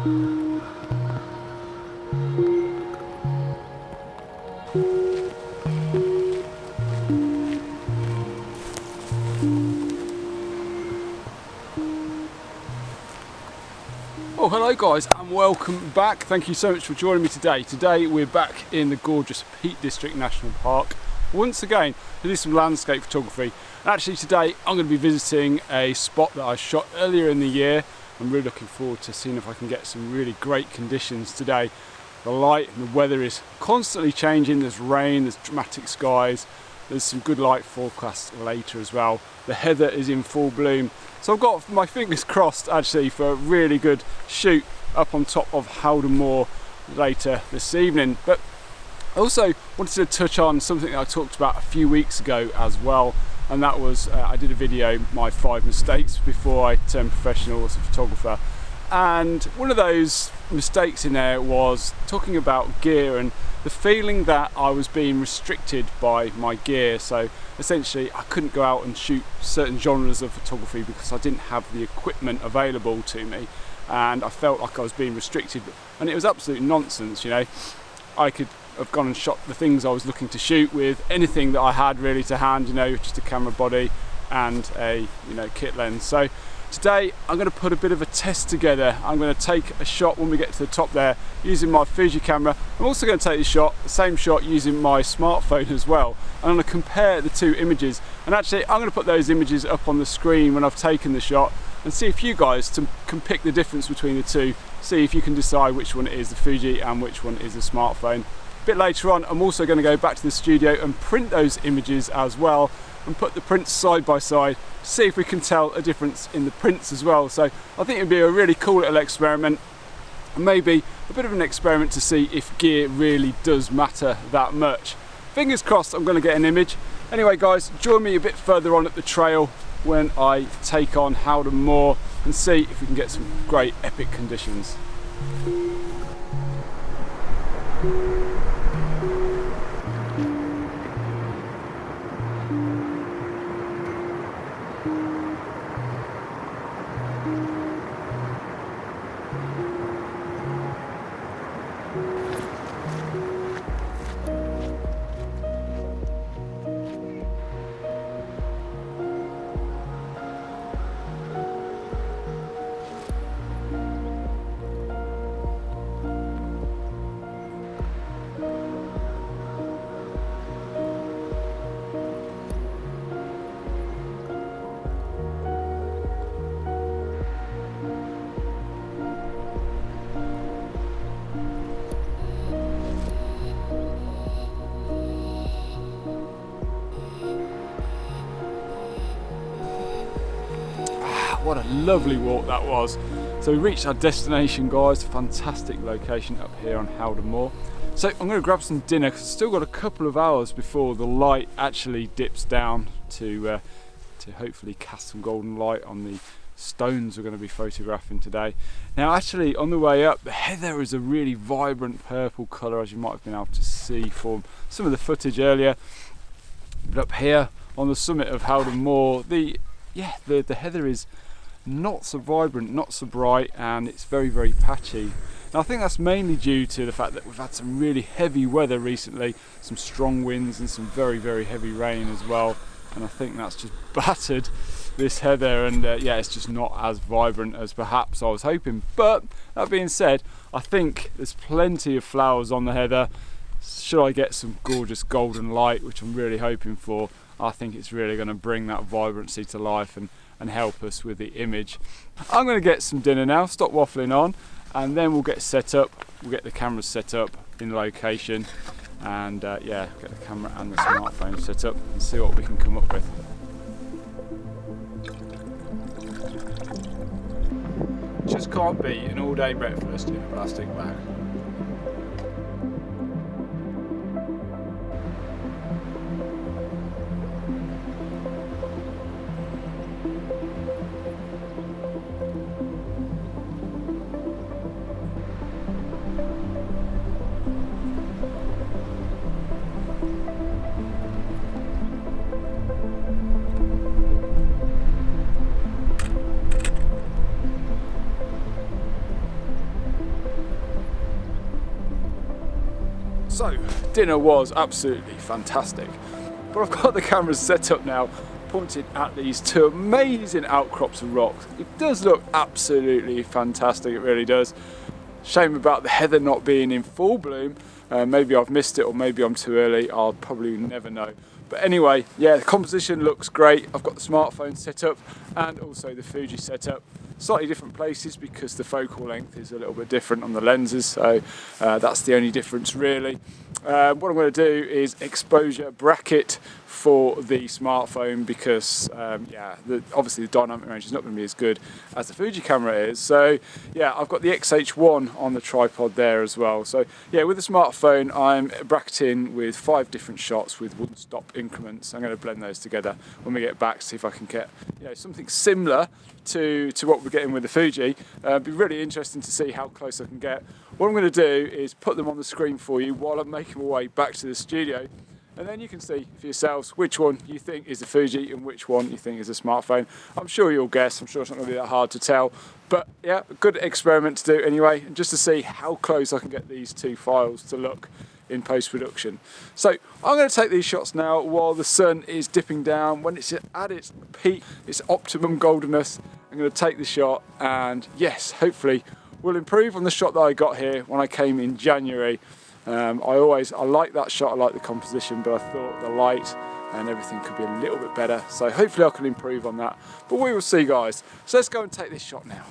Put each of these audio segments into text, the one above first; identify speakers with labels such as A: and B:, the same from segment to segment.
A: Oh, hello guys and welcome back. Thank you so much for joining me today. Today we're back in the gorgeous Peak District National Park once again to do some landscape photography. And actually today I'm going to be visiting a spot that I shot earlier in the year. I'm really looking forward to seeing if I can get some really great conditions today. The light and the weather is constantly changing. There's rain, there's dramatic skies, there's some good light forecast later as well. The heather is in full bloom. So I've got my fingers crossed actually for a really good shoot up on top of Howden Moor later this evening. But I also wanted to touch on something that I talked about a few weeks ago as well, and that was I did a video, my 5 mistakes before I turned professional as a photographer. And one of those mistakes in there was talking about gear and the feeling that I was being restricted by my gear. So essentially I couldn't go out and shoot certain genres of photography because I didn't have the equipment available to me, and I felt like I was being restricted, and it was absolute nonsense. You know, I could have gone and shot the things I was looking to shoot with anything that I had really to hand, you know, just a camera body and a kit lens. So today I'm going to put a bit of a test together. I'm going to take a shot when we get to the top there using my Fuji camera. I'm also going to take the same shot using my smartphone as well. And I'm going to compare the two images, and actually I'm going to put those images up on the screen when I've taken the shot and see if you guys can pick the difference between the two, see if you can decide which one is the Fuji and which one is the smartphone. A bit later on I'm also going to go back to the studio and print those images as well and put the prints side by side, see if we can tell a difference in the prints as well. So I think it'd be a really cool little experiment, and maybe a bit of an experiment to see if gear really does matter that much. Fingers crossed I'm going to get an image. Anyway guys, join me a bit further on at the trail when I take on Howden Moor and see if we can get some great epic conditions. What a lovely walk that was. So we reached our destination guys, fantastic location up here on Howden Moor. So I'm going to grab some dinner because I've still got a couple of hours before the light actually dips down to hopefully cast some golden light on the stones we're going to be photographing today. Now actually on the way up, the heather is a really vibrant purple colour, as you might have been able to see from some of the footage earlier. But up here on the summit of Howden Moor, the heather is not so vibrant, not so bright, and it's very, very patchy. And I think that's mainly due to the fact that we've had some really heavy weather recently, some strong winds and some very, very heavy rain as well. And I think that's just battered this heather, and yeah, it's just not as vibrant as perhaps I was hoping. But that being said, I think there's plenty of flowers on the heather. Should I get some gorgeous golden light, which I'm really hoping for, I think it's really going to bring that vibrancy to life and help us with the image. I'm going to get some dinner now, stop waffling on, and then we'll get set up. We'll get the cameras set up in location, and yeah, get the camera and the smartphone set up and see what we can come up with. Just can't beat an all-day breakfast in a plastic bag. So, dinner was absolutely fantastic. But I've got the cameras set up now, pointed at these two amazing outcrops of rocks. It does look absolutely fantastic, it really does. Shame about the heather not being in full bloom. Maybe I've missed it, or maybe I'm too early. I'll probably never know. But anyway, yeah, the composition looks great. I've got the smartphone set up and also the Fuji set up. Slightly different places because the focal length is a little bit different on the lenses, so that's the only difference really. What I'm going to do is exposure bracket for the smartphone because obviously the dynamic range is not going to be as good as the Fuji camera is. So yeah, I've got the XH1 on the tripod there as well. So yeah, with the smartphone I'm bracketing with 5 different shots with 1-stop increments. I'm going to blend those together when we get back, see if I can get something similar to what we're getting with the Fuji. It'd be really interesting to see how close I can get. What I'm going to do is put them on the screen for you while I'm making my way back to the studio, and then you can see for yourselves which one you think is the Fuji and which one you think is a smartphone. I'm sure you'll guess, I'm sure it's not going to be that hard to tell, but yeah, a good experiment to do anyway, and just to see how close I can get these two files to look in post-production. So I'm going to take these shots now while the sun is dipping down. When it's at its peak, its optimum goldenness, I'm going to take the shot, and yes, hopefully we'll improve on the shot that I got here when I came in January. I like that shot, I like the composition, but I thought the light and everything could be a little bit better, so hopefully I can improve on that, but we will see, guys. So let's go and take this shot now.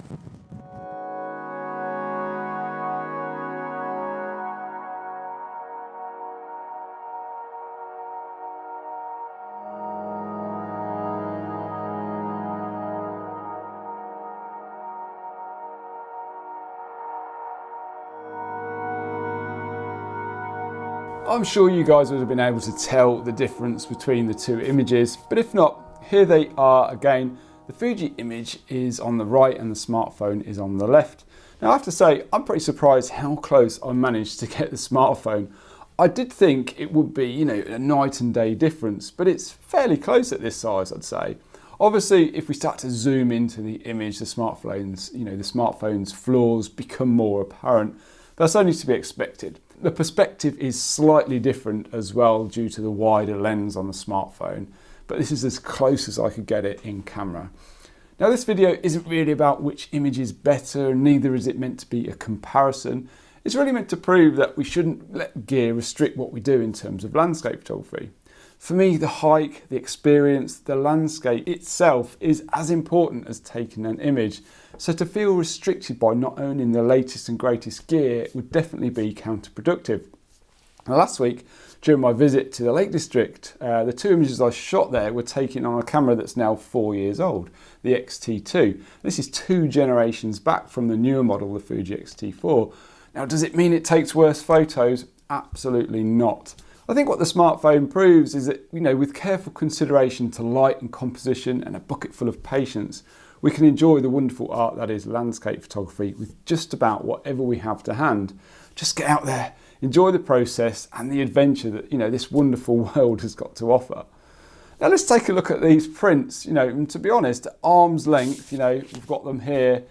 A: I'm sure you guys would have been able to tell the difference between the two images, but if not, here they are again. The Fuji image is on the right and the smartphone is on the left. Now I have to say, I'm pretty surprised how close I managed to get the smartphone. I did think it would be, a night and day difference, but it's fairly close at this size, I'd say. Obviously, if we start to zoom into the image, the smartphone's flaws become more apparent. That's only to be expected. The perspective is slightly different as well due to the wider lens on the smartphone, but this is as close as I could get it in camera. Now this video isn't really about which image is better, and neither is it meant to be a comparison. It's really meant to prove that we shouldn't let gear restrict what we do in terms of landscape photography. For me, the hike, the experience, the landscape itself is as important as taking an image. So to feel restricted by not owning the latest and greatest gear would definitely be counterproductive. Now, last week, during my visit to the Lake District, the 2 images I shot there were taken on a camera that's now 4 years old, the X-T2. This is 2 generations back from the newer model, the Fuji X-T4. Now, does it mean it takes worse photos? Absolutely not. I think what the smartphone proves is that, with careful consideration to light and composition and a bucket full of patience, we can enjoy the wonderful art that is landscape photography with just about whatever we have to hand. Just get out there, enjoy the process and the adventure that, this wonderful world has got to offer. Now let's take a look at these prints, and to be honest, at arm's length, we've got them here.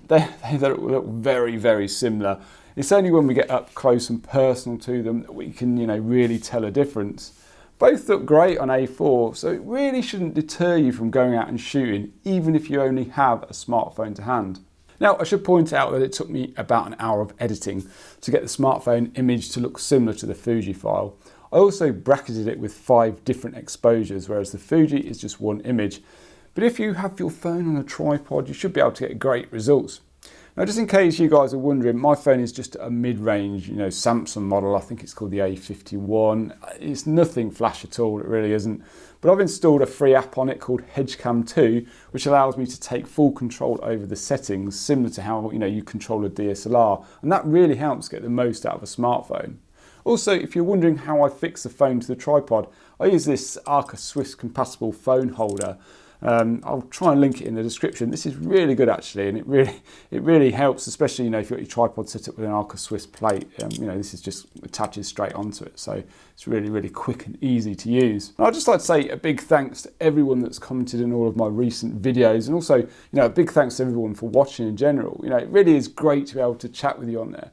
A: They look very, very similar. It's only when we get up close and personal to them that we can, really tell a difference. Both look great on A4, so it really shouldn't deter you from going out and shooting, even if you only have a smartphone to hand. Now, I should point out that it took me about an hour of editing to get the smartphone image to look similar to the Fuji file. I also bracketed it with 5 different exposures, whereas the Fuji is just 1 image. But if you have your phone on a tripod, you should be able to get great results. Now, just in case you guys are wondering, my phone is just a mid-range, Samsung model. I think it's called the A51. It's nothing flash at all, it really isn't. But I've installed a free app on it called HedgeCam 2, which allows me to take full control over the settings, similar to how you control a DSLR, and that really helps get the most out of a smartphone. Also, if you're wondering how I fix the phone to the tripod, I use this Arca Swiss compatible phone holder. I'll try and link it in the description. This is really good actually, and it really helps, especially if you've got your tripod set up with an Arca Swiss plate. This is just attaches straight onto it, so it's really quick and easy to use. And I'd just like to say a big thanks to everyone that's commented in all of my recent videos, and also a big thanks to everyone for watching in general. It really is great to be able to chat with you on there.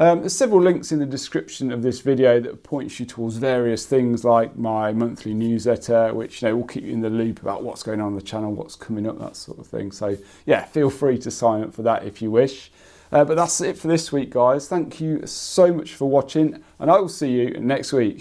A: There's several links in the description of this video that points you towards various things like my monthly newsletter, which will keep you in the loop about what's going on the channel, what's coming up, that sort of thing. So yeah, feel free to sign up for that if you wish. But that's it for this week, guys. Thank you so much for watching, and I will see you next week.